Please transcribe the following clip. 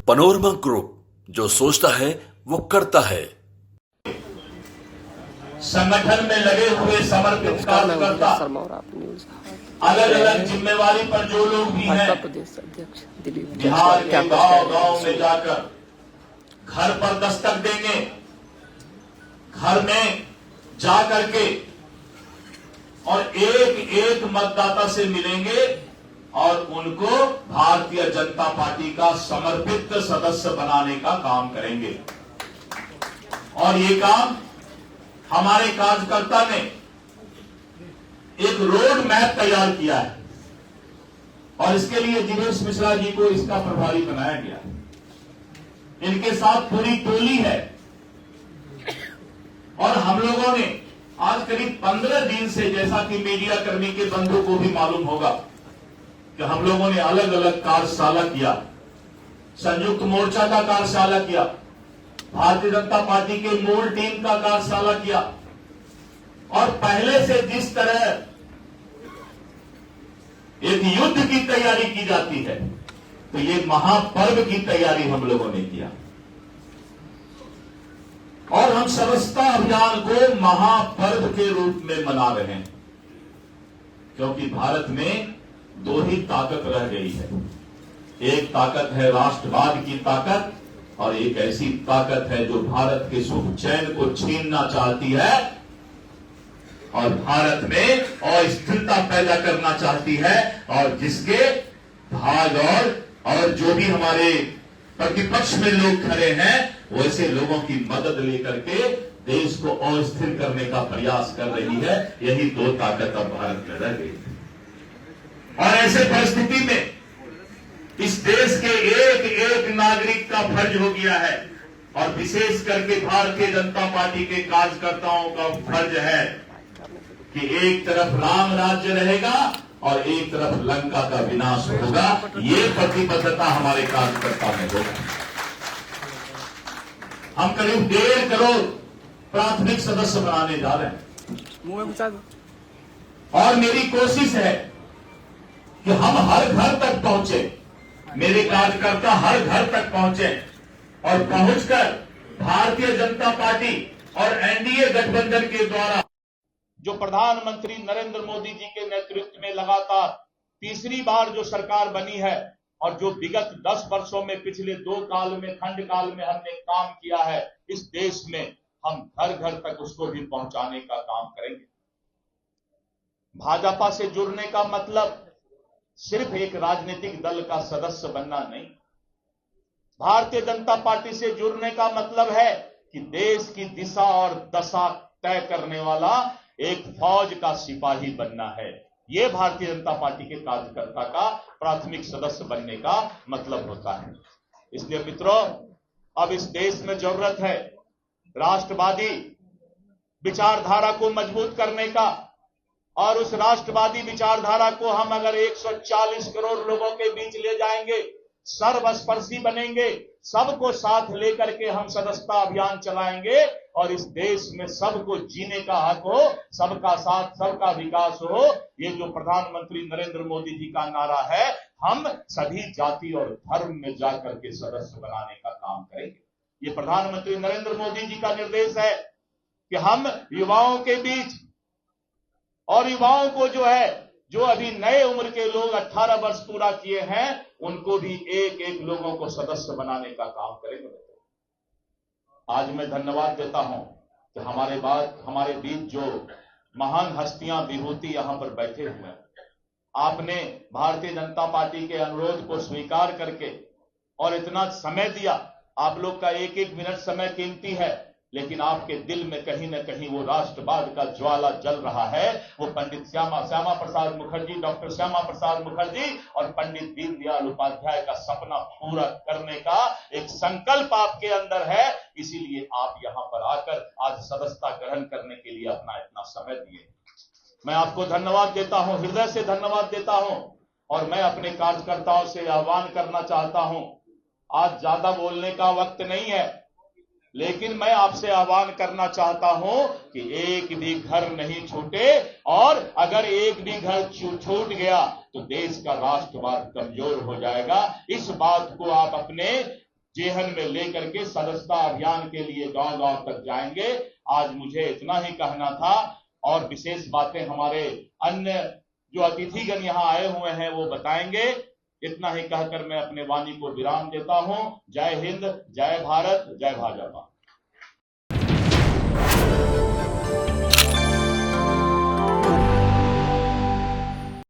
Panorama group, जो सोचता है वो करता है। संगठन में लगे हुए समर्पित कार्यकर्ता, अलग अलग जिम्मेवारी पर जो लोग भी हैं, बिहार के गांव गांव में जाकर घर पर दस्तक देंगे, घर में जा करके और एक एक मतदाता से मिलेंगे और उनको भारतीय जनता पार्टी का समर्पित सदस्य बनाने का काम करेंगे। और ये काम हमारे कार्यकर्ता ने एक रोड मैप तैयार किया है और इसके लिए दिनेश मिश्रा जी को इसका प्रभारी बनाया गया। इनके साथ पूरी टोली है और हम लोगों ने आज करीब 15 दिन से, जैसा कि मीडिया कर्मी के बंधु को भी मालूम होगा, कि हम लोगों ने अलग अलग कार्यशाला किया, संयुक्त मोर्चा का कार्यशाला किया, भारतीय जनता पार्टी के मूल टीम का कार्यशाला किया और पहले से जिस तरह एक युद्ध की तैयारी की जाती है, तो ये महापर्व की तैयारी हम लोगों ने किया और हम सदस्यता अभियान को महापर्व के रूप में मना रहे हैं, क्योंकि भारत में दो ही ताकत रह गई है। एक ताकत है राष्ट्रवाद की ताकत और एक ऐसी ताकत है जो भारत के सुख चैन को छीनना चाहती है और भारत में अस्थिरता पैदा करना चाहती है, और जिसके भाग और जो भी हमारे प्रतिपक्ष में लोग खड़े हैं, वैसे लोगों की मदद लेकर के देश को अस्थिर करने का प्रयास कर रही है। यही दो ताकत अब भारत में रह गई है और ऐसे परिस्थिति में इस देश के एक एक नागरिक का फर्ज हो गया है और विशेष करके भारतीय जनता पार्टी के कार्यकर्ताओं का फर्ज है कि एक तरफ राम राज्य रहेगा और एक तरफ लंका का विनाश होगा। ये प्रतिबद्धता हमारे कार्यकर्ता में होगा। हम करीब 1.5 करोड़ प्राथमिक सदस्य बनाने जा रहे हैं और मेरी कोशिश है कि हम हर घर तक पहुंचे, मेरे कार्यकर्ता हर घर तक पहुंचे और पहुंचकर भारतीय जनता पार्टी और एनडीए गठबंधन के द्वारा जो प्रधानमंत्री नरेंद्र मोदी जी के नेतृत्व में लगातार तीसरी बार जो सरकार बनी है और जो विगत 10 वर्षों में पिछले 2 काल में खंड काल में हमने काम किया है, इस देश में हम घर घर तक उसको भी पहुंचाने का काम करेंगे। भाजपा से जुड़ने का मतलब सिर्फ एक राजनीतिक दल का सदस्य बनना नहीं, भारतीय जनता पार्टी से जुड़ने का मतलब है कि देश की दिशा और दशा तय करने वाला एक फौज का सिपाही बनना है। यह भारतीय जनता पार्टी के कार्यकर्ता का प्राथमिक सदस्य बनने का मतलब होता है। इसलिए मित्रों, अब इस देश में जरूरत है राष्ट्रवादी विचारधारा को मजबूत करने का, और उस राष्ट्रवादी विचारधारा को हम अगर 140 करोड़ लोगों के बीच ले जाएंगे, सर्वस्पर्शी बनेंगे, सबको साथ लेकर के हम सदस्यता अभियान चलाएंगे और इस देश में सबको जीने का हक हो, सबका साथ सबका विकास हो। ये जो प्रधानमंत्री नरेंद्र मोदी जी का नारा है, हम सभी जाति और धर्म में जाकर के सदस्य बनाने का काम करेंगे। ये प्रधानमंत्री नरेंद्र मोदी जी का निर्देश है कि हम युवाओं के बीच, और युवाओं को जो अभी नए उम्र के लोग 18 वर्ष पूरा किए हैं, उनको भी एक एक लोगों को सदस्य बनाने का काम करेंगे। आज मैं धन्यवाद देता हूं कि हमारे बीच जो महान हस्तियां विभूति यहां पर बैठे हुए हैं, आपने भारतीय जनता पार्टी के अनुरोध को स्वीकार करके और इतना समय दिया। आप लोग का एक एक मिनट समय कीमती है, लेकिन आपके दिल में कहीं न कहीं वो राष्ट्रवाद का ज्वाला जल रहा है। वो पंडित श्यामा प्रसाद मुखर्जी, डॉक्टर श्यामा प्रसाद मुखर्जी और पंडित दीनदयाल उपाध्याय का सपना पूरा करने का एक संकल्प आपके अंदर है। इसीलिए आप यहां पर आकर आज सदस्यता ग्रहण करने के लिए अपना इतना समय दिए। मैं आपको धन्यवाद देता हूं, हृदय से धन्यवाद देता हूं और मैं अपने कार्यकर्ताओं से आह्वान करना चाहता हूं। आज ज्यादा बोलने का वक्त नहीं है, लेकिन मैं आपसे आह्वान करना चाहता हूं कि एक भी घर नहीं छूटे, और अगर एक भी घर छूट गया तो देश का राष्ट्रवाद कमजोर हो जाएगा। इस बात को आप अपने जेहन में लेकर के सदस्यता अभियान के लिए गांव गांव तक जाएंगे। आज मुझे इतना ही कहना था और विशेष बातें हमारे अन्य जो अतिथिगण यहां आए हुए हैं वो बताएंगे। इतना ही कहकर मैं अपने वाणी को विराम देता हूं। जय हिंद, जय भारत, जय भाजपा।